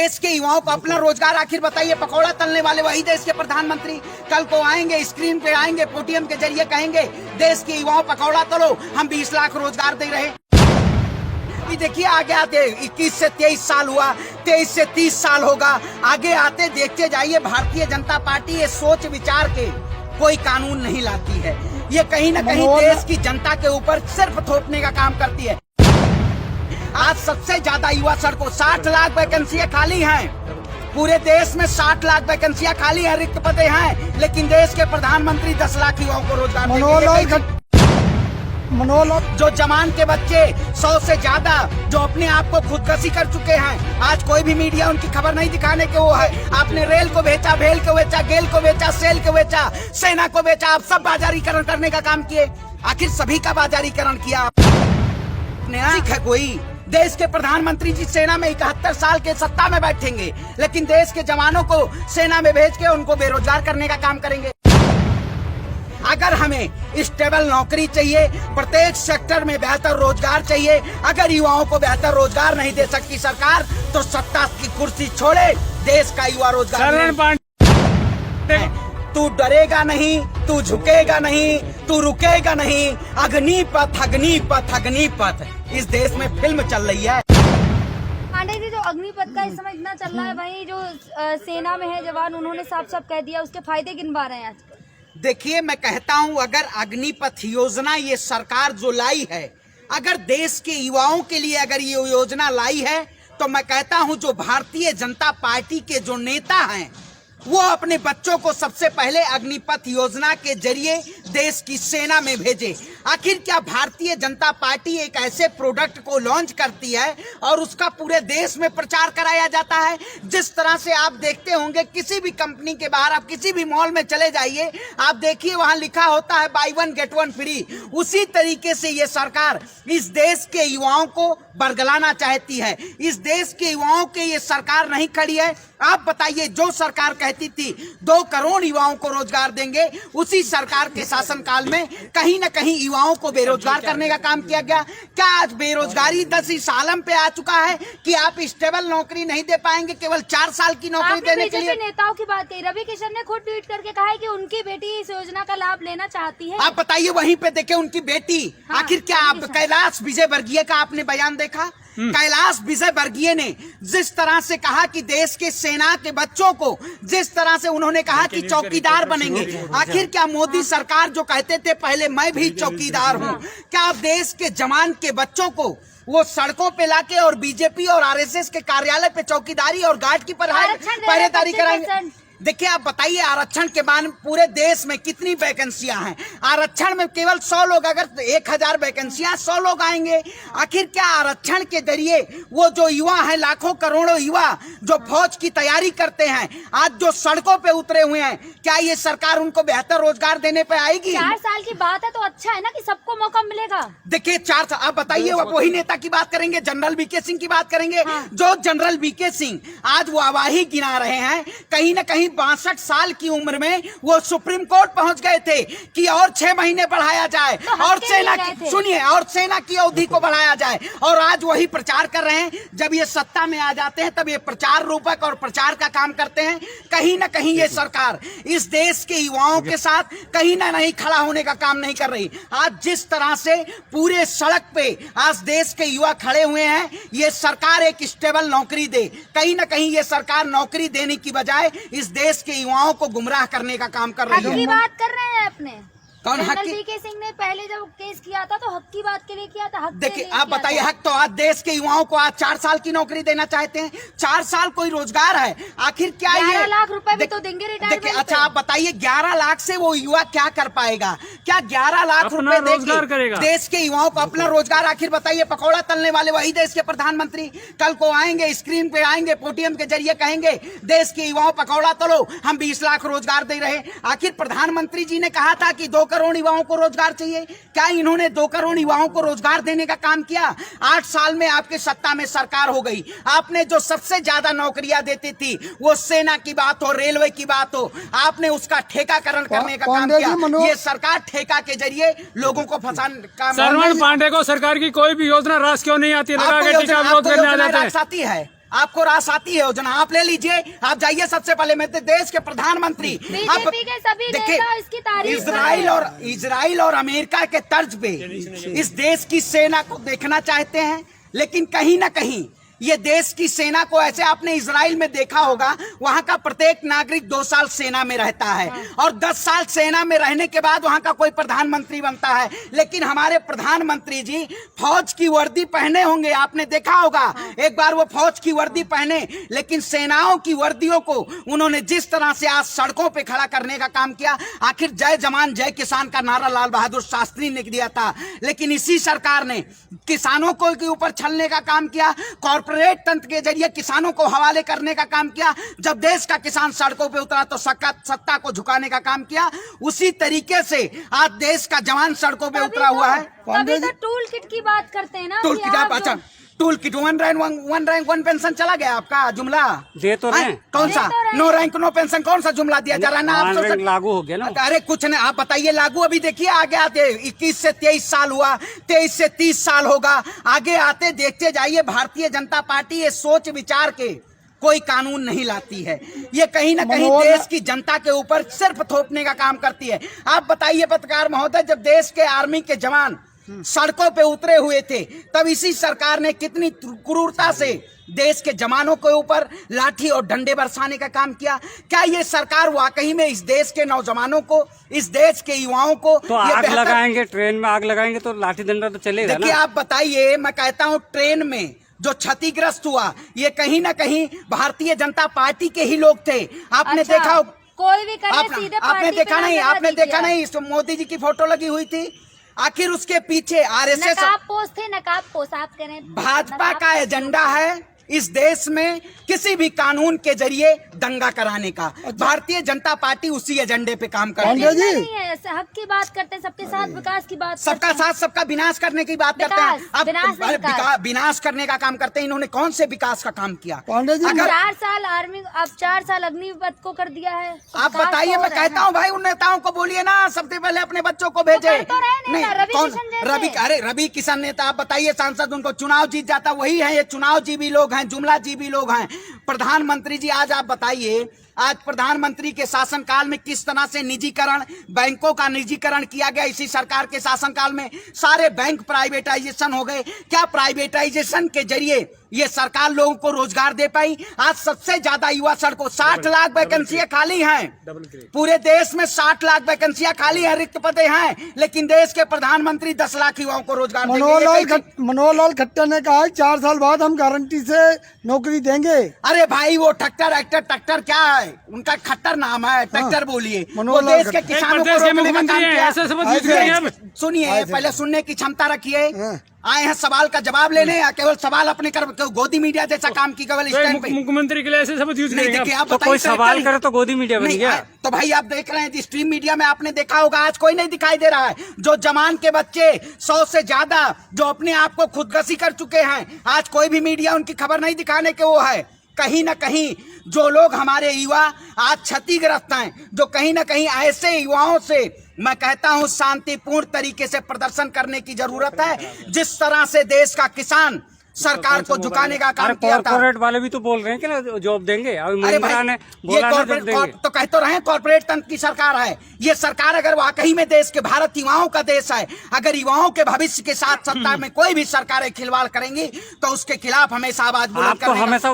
देश के युवाओं को अपना रोजगार आखिर बताइए। पकौड़ा तलने वाले वही देश के प्रधानमंत्री कल को आएंगे, स्क्रीन पे आएंगे, पोडियम के जरिए कहेंगे देश के युवाओं पकौड़ा तलो, हम 20 लाख रोजगार दे रहे। देखिए आगे आते 21 से 23 साल हुआ, 23 से 30 साल होगा, आगे आते देखते जाइए। भारतीय जनता पार्टी ये सोच विचार के कोई कानून नहीं लाती है, ये कहीं न कहीं देश की जनता के ऊपर सिर्फ थोपने का काम करती है। आज सबसे ज्यादा युवा सड़कों 60 लाख वैकेंसियां खाली हैं, पूरे देश में 60 लाख वैकेंसियां खाली हैं, रिक्त पदे हैं, लेकिन देश के प्रधानमंत्री 10 लाख युवाओं को रोजगार देंगे। जो जवान के बच्चे 100 से ज्यादा जो अपने आप को खुदकशी कर चुके हैं, आज कोई भी मीडिया उनकी खबर नहीं दिखाने के वो है। आपने रेल को बेचा, भेल को बेचा, गेल को बेचा, सेल को बेचा, सेना को बेचा, आप सब बाजारीकरण करने का काम किए। आखिर सभी का बाजारीकरण किया आपने। कोई देश के प्रधानमंत्री जी सेना में 71 साल के सत्ता में बैठेंगे, लेकिन देश के जवानों को सेना में भेज के उनको बेरोजगार करने का काम करेंगे। अगर हमें स्टेबल नौकरी चाहिए, प्रत्येक सेक्टर में बेहतर रोजगार चाहिए, अगर युवाओं को बेहतर रोजगार नहीं दे सकती सरकार, तो सत्ता की कुर्सी छोड़े, देश का युवा रोजगार। तू डरेगा नहीं, तू झुकेगा नहीं, तू रुकेगा नहीं, अग्निपथ अग्निपथ अग्निपथ इस देश में फिल्म चल रही है। पांडे जी, जो अग्निपथ का इस समय इतना चल रहा है, वहीं जो सेना में है जवान, उन्होंने साफ साफ कह दिया, उसके फायदे गिनवा रहे हैं आज। देखिए मैं कहता हूं, अगर अग्निपथ योजना ये सरकार जो लाई है, अगर देश के युवाओं के लिए अगर ये योजना लाई है, तो मैं कहता हूं जो भारतीय जनता पार्टी के जो नेता हैं वो अपने बच्चों को सबसे पहले अग्निपथ योजना के जरिए देश की सेना में भेजे। आखिर क्या भारतीय जनता पार्टी एक ऐसे प्रोडक्ट को लॉन्च करती है और उसका पूरे देश में प्रचार कराया जाता है? जिस तरह से आप देखते होंगे किसी भी कंपनी के बाहर, आप किसी भी मॉल में चले जाइए, आप देखिए वहां लिखा होता है बाय 1 गेट 1 फ्री। उसी तरीके से ये सरकार इस देश के युवाओं को बरगलाना चाहती है। इस देश के युवाओं के ये सरकार नहीं खड़ी है। आप बताइए, जो सरकार कहती थी 2 करोड़ युवाओं को रोजगार देंगे, उसी सरकार के शासनकाल में कहीं न कहीं युवाओं को बेरोजगार करने का काम किया गया। क्या आज बेरोजगारी 10 इस आलम पे आ चुका है कि आप स्टेबल नौकरी नहीं दे पाएंगे, केवल 4 साल की नौकरी देने के लिए? नेताओं की बात कही, रवि किशन ने खुद ट्वीट करके कहा है कि उनकी बेटी इस योजना का लाभ लेना चाहती है। आप बताइए, वहीं पे देखे उनकी बेटी। आखिर क्या आप कैलाश विजयवर्गीय का आपने बयान देखा? कैलाश विजयवर्गीय ने जिस तरह से कहा कि देश के सेना के बच्चों को, जिस तरह से उन्होंने कहा कि चौकीदार बनेंगे, आखिर क्या मोदी सरकार जो कहते थे पहले मैं भी चौकीदार हूं, क्या आप देश के जवान के बच्चों को वो सड़कों पे लाके और बीजेपी और आरएसएस के कार्यालय पे चौकीदारी और गार्ड की पहरेदारी कराएंगे? देखिए आप बताइए, आरक्षण के बाद पूरे देश में कितनी वैकेंसियां हैं? आरक्षण में केवल 100 लोग, अगर 1000 वैकेंसियां 100 लोग आएंगे। आखिर क्या आरक्षण के जरिए वो जो युवा हैं, लाखों करोड़ों युवा जो फौज की तैयारी करते हैं, आज जो सड़कों पे उतरे हुए हैं, क्या ये सरकार उनको बेहतर रोजगार देने पे आएगी? 4 साल की बात है तो अच्छा है ना कि सबको मौका मिलेगा। देखिए 4 साल, आप बताइए, वही नेता की बात करेंगे, जनरल वीके सिंह की बात करेंगे। जो जनरल वीके सिंह आज वो आवाही गिना रहे हैं, कहीं न कहीं 62 साल की उम्र में वो सुप्रीम कोर्ट पहुंच गए थे कि और 6 महीने बढ़ाया जाए, और सेना की, सुनिए, और सेना की अवधि को बढ़ाया जाए, और आज वही प्रचार कर रहे हैं। जब ये सत्ता में आ जाते हैं तब ये प्रचार रूपक और प्रचार का काम करते हैं। कहीं न कहीं ये सरकार इस देश के युवाओं के साथ कहीं ना नहीं खड़ा होने का काम नहीं कर रही। आज जिस तरह से पूरे सड़क पे आज देश के युवा खड़े हुए हैं, ये सरकार एक स्टेबल नौकरी दे। कहीं ना कहीं ये सरकार नौकरी देने की बजाय इस देश के युवाओं को गुमराह करने का काम कर रही है। हक की बात कर रहे हैं अपने। कौन हक की? वीके सिंह ने पहले जब केस किया था तो हक की बात के लिए किया था। हक देखिए आप बताइए, हक तो आज देश के युवाओं को आज 4 साल की नौकरी देना चाहते हैं। 4 साल कोई रोजगार है? आखिर क्या 11 लाख रुपए भी तो देंगे रिटायरमेंट। देखिए अच्छा आप बताइए, 11 लाख से वो युवा क्या कर पाएगा? क्या 11 लाख रुपए देके देश के युवाओं को अपना रोजगार? आखिर बताइए, पकौड़ा तलने वाले वही देश के प्रधानमंत्री कल को आएंगे, स्क्रीन पे आएंगे, पोडियम के जरिए कहेंगे देश के युवाओं पकौड़ा तलो, हम 20 लाख रोजगार दे रहे। आखिर प्रधानमंत्री जी ने कहा था कि 2 करोड़ युवाओं को रोजगार चाहिए। क्या इन्होंने 2 करोड़ युवाओं को रोजगार देने का काम किया? 8 साल में आपके सत्ता में सरकार हो गई, आपने जो सबसे ज्यादा नौकरियां देती थी, वो सेना की बात हो, रेलवे की बात हो, आपने उसका ठेकाकरण करने का काम किया। ये सरकार ठेका के जरिए लोगों को फंसाने का। पांडे को सरकार की कोई भी योजना रास क्यों नहीं आती? आती है आपको रास आती है योजना, आप ले लीजिए। आप जाइए सबसे पहले मैं देश के प्रधानमंत्री, बीजेपी के सभी नेता इसकी तारीफ इजराइल और अमेरिका के तर्ज पे इस देश की सेना को देखना चाहते हैं, लेकिन कहीं ना कहीं ये देश की सेना को, ऐसे आपने इजराइल में देखा होगा, वहां का प्रत्येक नागरिक 2 साल सेना में रहता है और 10 साल सेना में रहने के बाद वहां का कोई प्रधानमंत्री बनता है। लेकिन हमारे प्रधानमंत्री जी फौज की वर्दी पहने होंगे, आपने देखा होगा, एक बार वो फौज की वर्दी पहने, लेकिन सेनाओं की वर्दियों को उन्होंने जिस तरह से आज सड़कों पे खड़ा करने का काम किया, आखिर जय जवान जय किसान का नारा लाल बहादुर शास्त्री ने दिया था, लेकिन इसी सरकार ने किसानों को के ऊपर छलने का काम किया, कॉर्पोरेट तंत्र के जरिए किसानों को हवाले करने का काम किया। जब देश का किसान सड़कों पे उतरा तो सत्ता को झुकाने का काम किया। उसी तरीके से आज देश का जवान सड़कों पे उतरा हुआ है। तभी तो टूल किट की बात करते हैं ना, टूल किट, अच्छा tool kit, one rank one pension चला गया आपका जुमला दे तो रहे, कौन सा नो रैंक नो पेंशन, कौन सा जुमला दिया जा रहा है ना? आप लागू हो गया ना? अरे कुछ नहीं, आप बताइए लागू। अभी देखिए आगे आते 21 से 23 साल हुआ, 23 से 30 साल होगा, आगे आते देखते जाइए। भारतीय जनता पार्टी ये सोच विचार के कोई कानून नहीं लाती है, ये कहीं ना कहीं देश की जनता के ऊपर सिर्फ थोपने का काम करती है। आप बताइए पत्रकार महोदय, जब देश के आर्मी के जवान सड़कों पे उतरे हुए थे, तब इसी सरकार ने कितनी क्रूरता से देश के जवानों के ऊपर लाठी और डंडे बरसाने का काम किया। क्या ये सरकार वाकई में इस देश के नौजवानों को, इस देश के युवाओं को तो आग लगाएंगे, ट्रेन में आग लगाएंगे तो लाठी डंडा तो चलेगा ना? देखिए आप बताइए, मैं कहता हूँ ट्रेन में जो क्षतिग्रस्त हुआ, ये कहीं ना कहीं भारतीय जनता पार्टी के ही लोग थे। आपने देखा हो, कोई भी करे सीधे आपने देखा नहीं, आपने देखा नहीं, मोदी जी की फोटो लगी हुई थी, आखिर उसके पीछे आरएसएस नकाबपोश थे, नकाबपोश आप करें। भाजपा का एजेंडा है इस देश में किसी भी कानून के जरिए दंगा कराने का। भारतीय जनता पार्टी उसी एजेंडे पे काम करती है। हक की बात करते हैं, सबके साथ विकास की बात, सबका साथ सबका विनाश करने की बात करते हैं। अब विनाश करने का काम करते हैं। इन्होंने कौन से विकास का काम किया? अगर 4 साल आर्मी, अब 4 साल अग्निपथ को कर दिया है। आप बताइए, मैं कहता हूँ भाई उन नेताओं को बोलिए ना, सबसे पहले अपने बच्चों को भेजे। नहीं, रवि किशन नेता, आप बताइए, सांसद उनको चुनाव जीत जाता, वही है ये चुनाव जीवी लोग हैं, जुमला जीवी लोग हैं। प्रधानमंत्री जी आज आप बताइए, आज प्रधानमंत्री के शासनकाल में किस तरह से निजीकरण, बैंकों का निजीकरण किया गया। इसी सरकार के शासनकाल में सारे बैंक प्राइवेटाइजेशन हो गए। क्या प्राइवेटाइजेशन के जरिए ये सरकार लोगों को रोजगार दे पाई? आज सबसे ज्यादा युवा सड़कों, 60 लाख वैकेंसियां खाली हैं पूरे देश में, 60 लाख वैकेंसियां खाली हैं, रिक्त पदे हैं, लेकिन देश के प्रधानमंत्री 10 लाख युवाओं को रोजगार देंगे। मनोहर खट्टर ने कहा 4 साल बाद हम गारंटी से नौकरी देंगे। अरे भाई वो टक्टर क्या है, उनका खट्टर नाम है, टक्टर बोलिए। वो देश के किसानों को रोकने का काम किया। सुनिए, पहले सुनने की क्षमता रखिए। आए हैं सवाल का जवाब लेने, या केवल सवाल अपने कर गोदी मीडिया जैसा काम की केवल स्टैंड पे? मुख्यमंत्री के लिए ऐसे शब्द यूज नहीं, देखिए आप तो कोई सवाल करे तो गोदी मीडिया बन गया। तो भाई आप देख रहे हैं स्ट्रीम मीडिया में, आपने देखा होगा आज कोई नहीं दिखाई दे रहा है। जो जवान के बच्चे 100 से ज्यादा जो अपने आप को खुदकशी कर चुके हैं, आज कोई भी मीडिया उनकी खबर नहीं दिखाने के वो है। कहीं ना कहीं जो लोग हमारे युवा आज क्षतिग्रस्त हैं, जो कहीं ना कहीं ऐसे युवाओं से मैं कहता हूं शांतिपूर्ण तरीके से प्रदर्शन करने की जरूरत है। जिस तरह से देश का किसान सरकार को झुकाने का काम किया था। कॉर्पोरेट वाले भी तो बोल रहे हैं कि ना जॉब देंगे। अरे भाई ने बोला ना जॉब देंगे। तो कह तो रहे हैं कॉर्पोरेट तंत्र की सरकार है ये सरकार। अगर वाकई में देश के, भारत युवाओं का देश है, अगर युवाओं के भविष्य के साथ सत्ता में कोई भी सरकारें खिलवाड़ करेंगी तो उसके खिलाफ हमेशा आवाज बुलंद करने का। हमेशा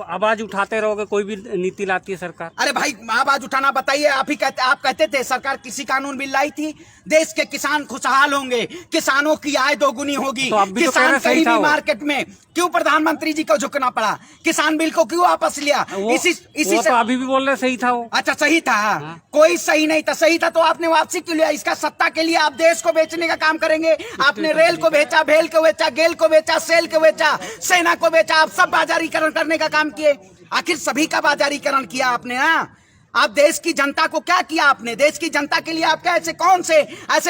आवाज उठाते रहोगे, कोई भी नीति लाती है सरकार। अरे भाई आवाज उठाना बताइए, आप कहते थे सरकार किसी कानून बिल लाई थी, देश के किसान खुशहाल होंगे, किसानों की आय दोगुनी होगी, किसान कहीं भी मार्केट में। क्यों प्रधानमंत्री जी को झुकना पड़ा? किसान बिल को क्यों वापस लिया? इसी से तो अभी भी बोल रहे सही था वो। अच्छा सही था? कोई सही नहीं था। सही था तो आपने वापसी क्यों लिया? इसका सत्ता के लिए आप देश को बेचने का काम करेंगे। आपने रेल को बेचा, भेल को बेचा, गेल को बेचा, सेल को बेचा, सेना को बेचा, आप सब बाजारीकरण करने का काम किए। आखिर सभी का बाजारीकरण किया आपने ना। आप देश की जनता को क्या किया आपने? देश की जनता के लिए आपका ऐसे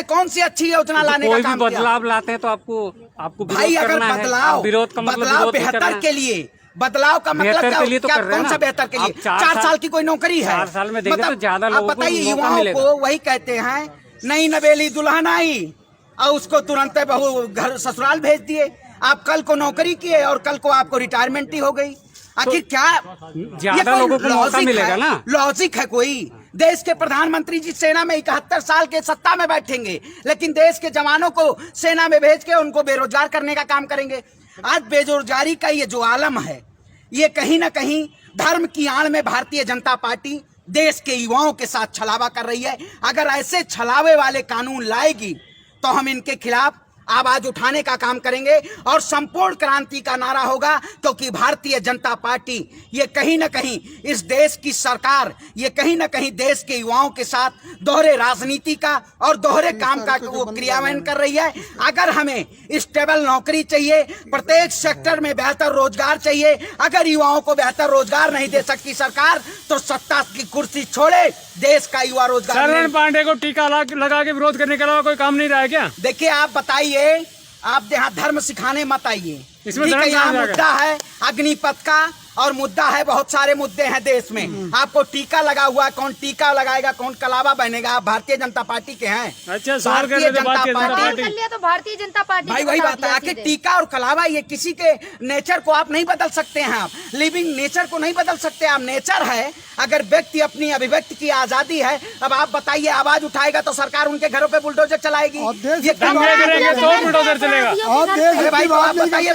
कौन सी अच्छी योजना लाने का काम किया? बदलाव लाते हैं तो आपको भाई अगर बदलाव बेहतर के लिए, बदलाव का मतलब क्या? कौन सा बेहतर के लिए? 4 साल की कोई नौकरी है? 4 साल में देंगे तो ज्यादा लोगों को बताइए। युवाओं को वही कहते हैं, नई नवेली दुल्हन आई और उसको तुरंत बहू घर ससुराल भेज दिए। आप कल को नौकरी किए और कल को आपको रिटायरमेंट ही हो गई। आखिर क्या ज्यादा लोगों को मौका मिलेगा ना। लॉजिक है कोई? देश के प्रधानमंत्री जी सेना में 71 साल के सत्ता में बैठेंगे, लेकिन देश के जवानों को सेना में भेज के उनको बेरोजगार करने का काम करेंगे। आज बेरोजगारी का ये जो आलम है, ये कहीं ना कहीं धर्म की आड़ में भारतीय जनता पार्टी देश के युवाओं के साथ छलावा कर रही है। अगर ऐसे छलावे वाले कानून लाएगी तो हम इनके खिलाफ आवाज उठाने का काम करेंगे और संपूर्ण क्रांति का नारा होगा, क्योंकि भारतीय जनता पार्टी ये कहीं ना कहीं इस देश की सरकार, ये कहीं ना कहीं देश के युवाओं के साथ दोहरे राजनीति का और दोहरे काम का वो क्रियान्वयन कर रही है। अगर हमें स्टेबल नौकरी चाहिए, प्रत्येक सेक्टर में बेहतर रोजगार चाहिए, अगर युवाओं को बेहतर रोजगार नहीं दे सकती सरकार, तो सत्ता की कुर्सी छोड़े, देश का युवा रोजगार। शरण पांडे को टीका लगा के विरोध करने के अलावा कोई काम नहीं रहा है क्या? देखिए, आप बताइए, आप यहाँ धर्म सिखाने मत आइए। इसमें ठीक है, यहाँ धर्म मुद्दा है अग्निपथ का और मुद्दा है, बहुत सारे मुद्दे हैं देश में। आपको टीका लगा हुआ है, कौन टीका लगाएगा, कौन कलावा बनेगा? आप भारतीय जनता पार्टी के हैं। अच्छा, सवाल कर रहे थे भारतीय जनता पार्टी। कर लिया तो भारतीय जनता पार्टी भाई वही बात है, आखिर टीका और कलावा ये किसी के नेचर को आप नहीं बदल सकते हैं। आप लिविंग नेचर को नहीं बदल सकते। आप नेचर है, अगर व्यक्ति अपनी अभिव्यक्ति की आजादी है। अब आप बताइए, आवाज उठाएगा तो सरकार उनके घरों पे बुलडोजर चलाएगी। करेंगे तो बुलडोजर चलेगा। अरे भाई, तो आप बताइए,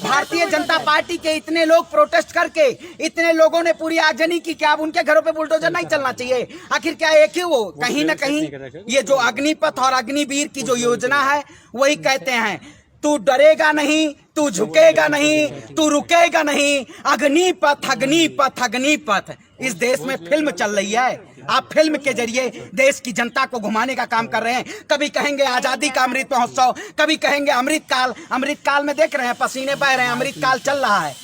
भारतीय जनता पार्टी के इतने लोग प्रोटेस्ट करके, इतने लोगों ने पूरी आगजनी की, क्या अब उनके घरों पे बुलडोजर नहीं चलना चाहिए? आखिर क्या एक ही वो कहीं ना कहीं ये जो अग्निपथ और अग्निवीर की जो योजना है, वही कहते हैं, तू डरेगा नहीं, तू झुकेगा नहीं, तू रुकेगा नहीं, अग्निपथ अग्निपथ अग्निपथ। इस देश में फिल्म चल रही है। आप फिल्म के जरिए देश की जनता को घुमाने का काम कर रहे हैं। कभी कहेंगे आजादी का अमृत महोत्सव, कभी कहेंगे अमृतकाल। अमृतकाल में देख रहे हैं, पसीने बह रहे हैं, अमृतकाल चल रहा है।